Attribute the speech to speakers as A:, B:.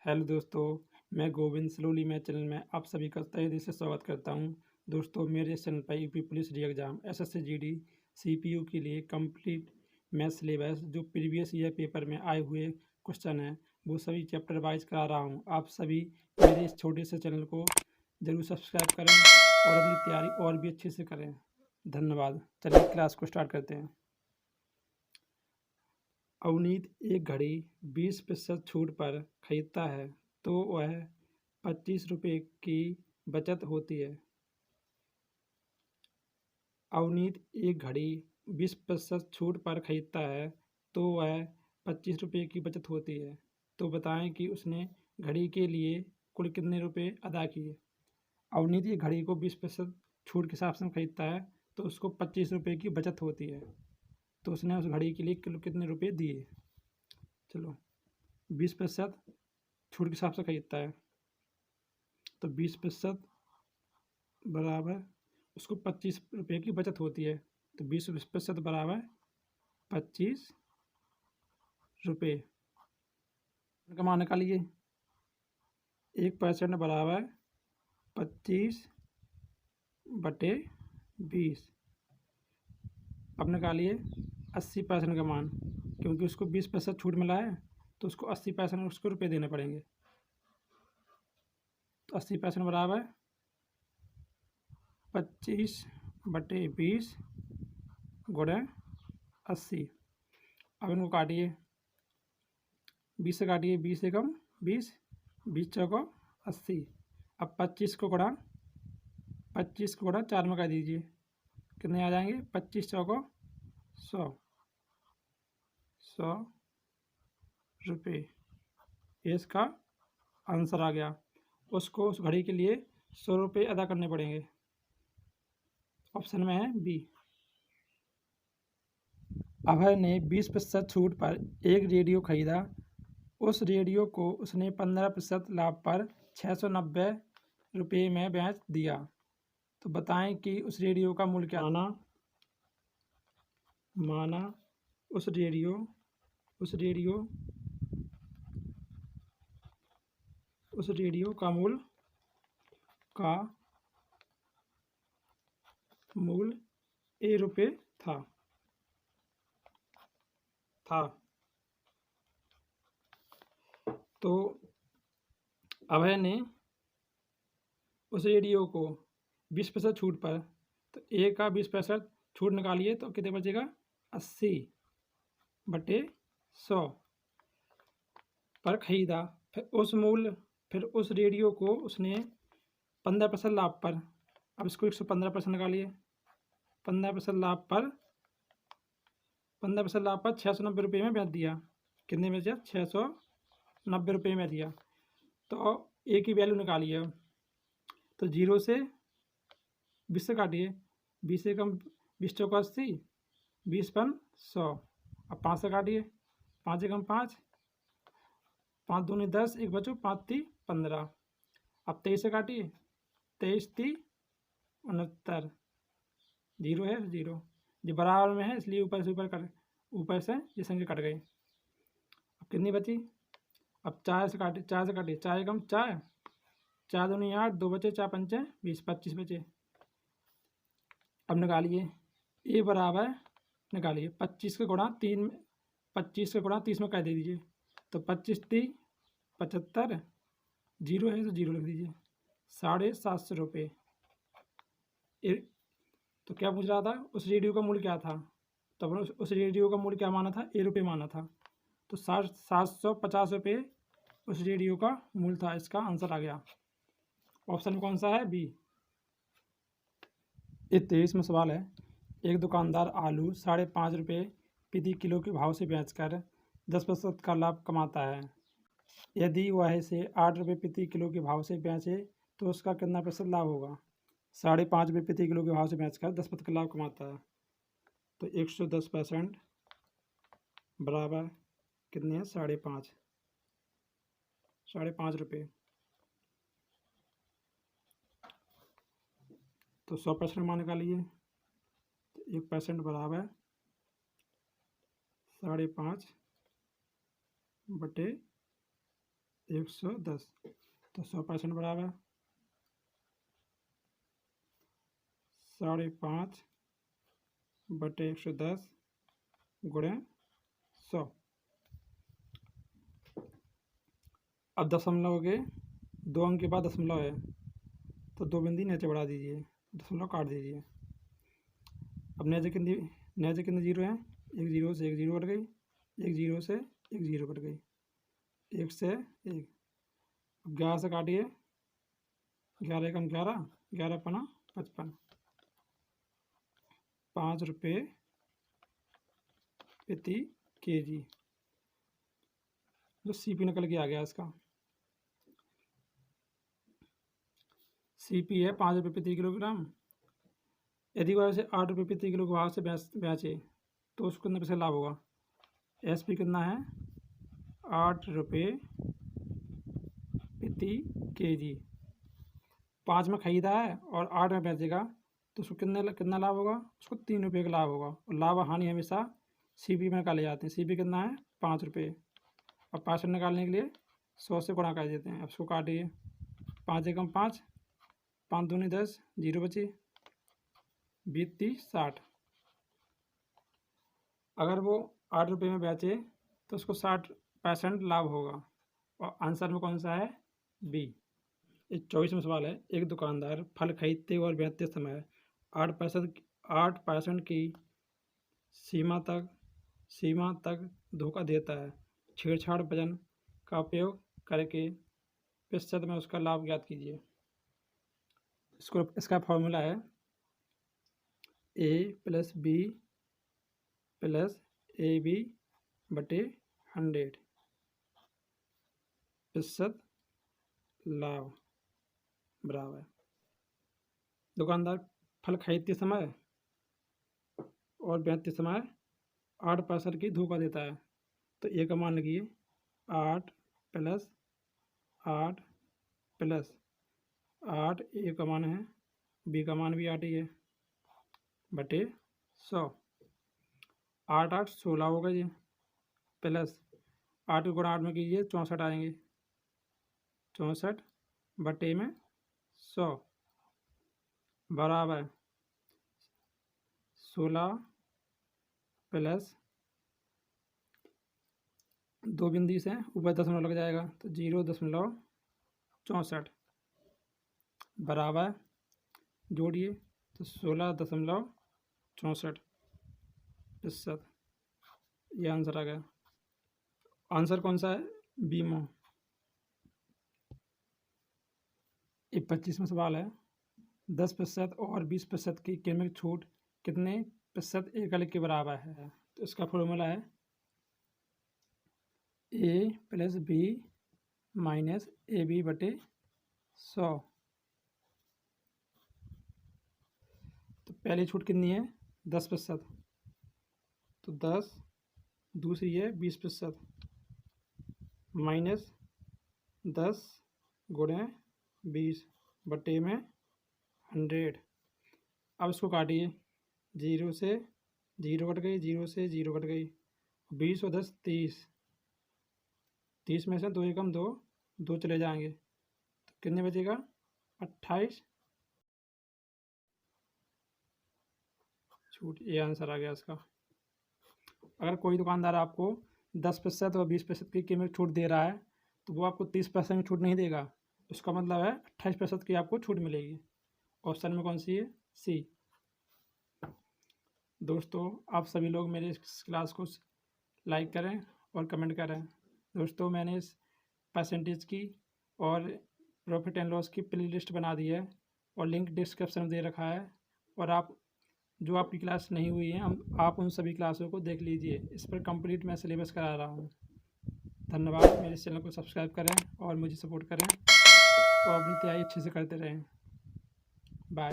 A: Hello दोस्तों, मैं Govind slowly मैं चैनल में आप सभी का तहे दिल से स्वागत करता हूं। दोस्तों, मेरे इस चैनल पर यूपी पुलिस री एग्ज़ाम एसएससी जीडी सीपीयू के लिए कंप्लीट मैथ सिलेबस जो प्रीवियस ईयर पेपर में आए हुए क्वेश्चन हैं वो सभी चैप्टर वाइज करा रहा हूं। आप सभी मेरे इस छोटे से चैनल को ज़रूर सब्सक्राइब करें और अपनी तैयारी और भी अच्छे से करें। धन्यवाद। चलिए क्लास को स्टार्ट करते हैं। अवनीत एक घड़ी 20% छूट पर खरीदता है तो वह 25 रुपये की बचत होती है। अवनीत एक घड़ी 20% छूट पर खरीदता है तो वह 25 रुपये की बचत होती है। तो बताएं कि उसने घड़ी के लिए कुल कितने रुपए अदा किए। अवनीत एक घड़ी को 20% छूट के हिसाब से खरीदता है तो उसको 25 रुपये की बचत होती है। तो उसने उस घड़ी के लिए कितने रुपये दिए। चलो, 20% छूट के हिसाब से खरीदता है तो 20% बराबर उसको 25 रुपये की बचत होती है। तो 20% बराबर 25 रुपये का मान निकालिए। 1% बराबर 25/20। अब निकालिए 80% का मान, क्योंकि उसको 20% छूट मिला है तो उसको 80% उसको रुपये देने पड़ेंगे। तो 80% बराबर 25/20 गुणे 80। अब इनको काटिए, 20 से काटिए, 20 एकम 20, 20 चौको 80। अब 25 को गुणा 4 में कर दीजिए, कितने आ जाएंगे? 25 चौको 100 रुपये। ये इसका आंसर आ गया। उसको उस घड़ी के लिए 100 रुपये अदा करने पड़ेंगे। ऑप्शन में है बी। अभय ने 20% छूट पर एक रेडियो खरीदा। उस रेडियो को उसने 15% लाभ पर 690 रुपये में बेच दिया। तो बताएं कि उस रेडियो का मूल्य क्या था। माना उस रेडियो का मूल्य ए रुपये था। तो अभय ने उस रेडियो को 20% छूट पर, तो ए का 20% छूट निकालिए तो कितने बचेगा? 80/100 पर खरीदा। फिर उस रेडियो को उसने 15% लाभ पर, अब इसको 115% निकालिए, 15% लाभ पर 690 रुपये में बेच दिया। कितने में बेचा? 690 रुपये में दिया। तो ए की वैल्यू निकालिए। तो 0 से 20 से काटिए, 20 से कम 20 चौका 80, 20 पन 100। अब 5 से काटिए, 5 एकम 5, 5 दूनी 10, एक बचो 5 ती 15। अब 23 से काटिए, 23 ती 69, 0 है 0, जो बराबर में है इसलिए ऊपर से ये संख्या कट गई। अब कितनी बची? अब 4 से काटिए, 4 एकम 4, 4 दूनी 8, 2 बचे, 4 पंचे 20, 25 बचे। अब निकालिए, ए बराबर निकालिए 25 का गुणा 3, 25 का गुणा 30 में कर दे दीजिए। तो 25 ती 75, 0 है तो 0 लिख दीजिए, 750 रुपये। तो क्या पूछ रहा था? उस रेडियो का मूल्य क्या था? तो अपने उस रेडियो का मूल्य क्या माना था? ए रुपये माना था। तो 750 रुपये उस रेडियो का मूल्य था। इसका आंसर आ गया। ऑप्शन कौन सा है? बी। 23 में सवाल है, एक दुकानदार आलू 5.5 रुपये प्रति किलो के भाव से बेचकर 10% का लाभ कमाता है। यदि वह इसे 8 रुपये प्रति किलो के भाव से बेचे तो उसका कितना प्रतिशत लाभ होगा? 5.5 रुपये प्रति किलो के भाव से बेचकर 10% का लाभ कमाता है। तो 110% बराबर कितने हैं? 5.5 रुपये। तो 100% मान निकालिए। तो 1% बराबर 5.5/100। 110, तो 100% बराबर 5.5 बटे 110 गुणे 100। अब दशमलव के 2 अंक के बाद दशमलव है, तो 2 बिंदी नीचे बढ़ा दीजिए, दशमलव काट दीजिए। अब नीचे कितने जीरो हैं? एक जीरो से एक जीरो कट गई, एक जीरो से एक जीरो कट गई, एक से एक। अब 11 से काटिए, 11 एकम 11, 11 पना 55, 5 रुपये प्रति केजी। जो सीपी निकल के आ गया इसका, सीपी है 5 रुपये प्रति किलोग्राम। यदि वह से 8 रुपये प्रति किलो के भाव से बेचे तो उसको कितने पैसे लाभ होगा? एसपी कितना है? 8 रुपये प्रति केजी। 5 में खरीदा है और 8 में बेचेगा तो उसको कितना लाभ होगा? उसको 3 रुपये का लाभ होगा। और लाभ हानि हमेशा सीपी में निकाले जाते हैं। सीपी कितना है? 5 रुपये। और 5 निकालने के लिए 100 से गुणा कर देते हैं। अब उसको काटिए, 5 एकम 5, 5 दूनी 10, जीरो बची, 20 30 60। अगर वो 8 रुपये में बेचे तो उसको 60% लाभ होगा। और आंसर में कौन सा है? बी। ये 24वां सवाल है। एक दुकानदार फल खरीदते और बेचते समय 8% की सीमा तक धोखा देता है। छेड़छाड़ वजन का उपयोग करके प्रतिशत में उसका लाभ ज्ञात कीजिए। इसका फॉर्मूला है A + B + AB बटे 100 प्रतिशत लाभ बराबर। दुकानदार फल खरीदते समय और बेचते समय 8% की धोखा देता है। तो ए का मान लिखिए 8 + 8 + 8, ए का मान है, बी का मान भी 8 ही है, बटे 100। 8 8 16 होगा ये, प्लस 8 को गुणा 8 में कीजिए 64 आएंगे, 64 बटे में 100 बराबर 16 प्लस 2 बिंदी से ऊपर दशमलव लग जाएगा तो 0.64 बराबर, जोड़िए तो 16.64 प्रतिशत। ये आंसर आ गया। आंसर कौन सा है? बी में। ये 25वां सवाल है। 10% और 20% की कीमत छूट कितने प्रतिशत एकल के बराबर है? तो इसका फॉर्मूला है A + B - AB बटे 100। तो पहली छूट कितनी है? 10%। तो 10, दूसरी है 20% माइनस 10 गुणे 20 बटे में 100। अब इसको काटिए, 0 से 0 कट गई, 0 से 0 कट गई, 20 और 10 30, 30 में से 2 एकम 2, 2 चले जाएंगे तो कितने बचेगा? 28 छूट। ये आंसर आ गया इसका। अगर कोई दुकानदार आपको 10% और 20% की कीमत छूट दे रहा है तो वो आपको 30% की छूट नहीं देगा। उसका मतलब है 28% की आपको छूट मिलेगी। ऑप्शन में कौन सी है? सी। दोस्तों, आप सभी लोग मेरे इस क्लास को लाइक करें और कमेंट करें। दोस्तों, मैंने इस परसेंटेज की और प्रॉफिट एंड लॉस की प्ले लिस्ट बना दी है और लिंक डिस्क्रिप्शन में दे रखा है। और आप जो आपकी क्लास नहीं हुई है आप उन सभी क्लासों को देख लीजिए। इस पर कंप्लीट मैं सिलेबस करा रहा हूँ। धन्यवाद। मेरे चैनल को सब्सक्राइब करें और मुझे सपोर्ट करें और अपनी तैयारी अच्छे से करते रहें। बाय।